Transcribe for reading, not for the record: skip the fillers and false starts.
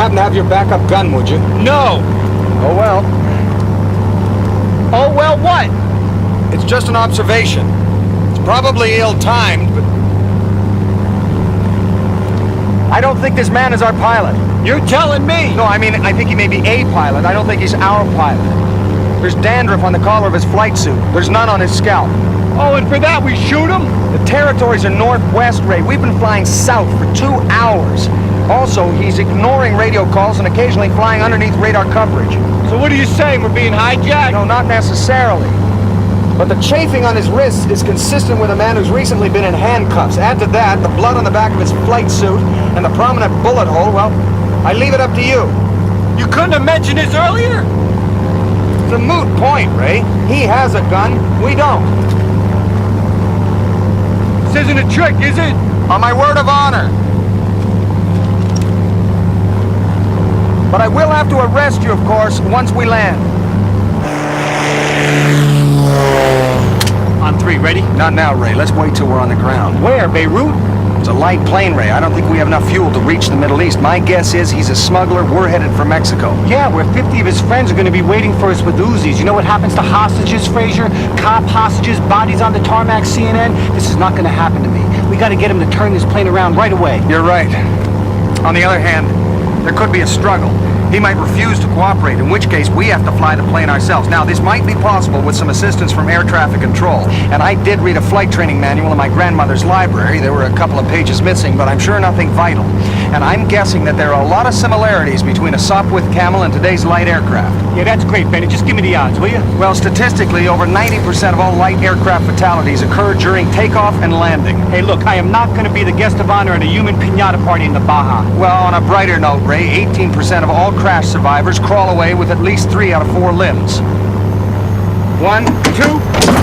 happen to have your backup gun, would you? No! Oh, well. Oh, well, what? It's just an observation. It's probably ill-timed, but... I don't think this man is our pilot. You're telling me? No, I mean, I think he may be a pilot. I don't think he's our pilot. There's dandruff on the collar of his flight suit. There's none on his scalp. Oh, and for that we shoot him? The territories are northwest, Ray. We've been flying south for 2 hours. Also, he's ignoring radio calls and occasionally flying underneath radar coverage. So what are you saying? We're being hijacked? No, not necessarily. But the chafing on his wrists is consistent with a man who's recently been in handcuffs. Add to that the blood on the back of his flight suit and the prominent bullet hole, well, I leave it up to you. You couldn't have mentioned this earlier? It's a moot point, Ray. He has a gun, we don't. This isn't a trick, is it? On my word of honor. But I will have to arrest you, of course, once we land. On 3, ready? Not now, Ray. Let's wait till we're on the ground. Where, Beirut? It's a light plane, Ray. I don't think we have enough fuel to reach the Middle East. My guess is he's a smuggler. We're headed for Mexico. Yeah, where 50 of his friends are going to be waiting for us with Uzis. You know what happens to hostages, Frazier? Cop hostages, bodies on the tarmac, CNN? This is not going to happen to me. We got to get him to turn this plane around right away. You're right. On the other hand, there could be a struggle. He might refuse to cooperate, in which case we have to fly the plane ourselves. Now, this might be possible with some assistance from air traffic control. And I did read a flight training manual in my grandmother's library. There were a couple of pages missing, but I'm sure nothing vital. And I'm guessing that there are a lot of similarities between a Sopwith Camel and today's light aircraft. Yeah, that's great, Benny. Just give me the odds, will you? Well, statistically, over 90% of all light aircraft fatalities occur during takeoff and landing. Hey, look, I am not going to be the guest of honor at a human piñata party in the Baja. Well, on a brighter note, Ray, 18% of all crash survivors crawl away with at least 3 out of 4 limbs. 1, 2...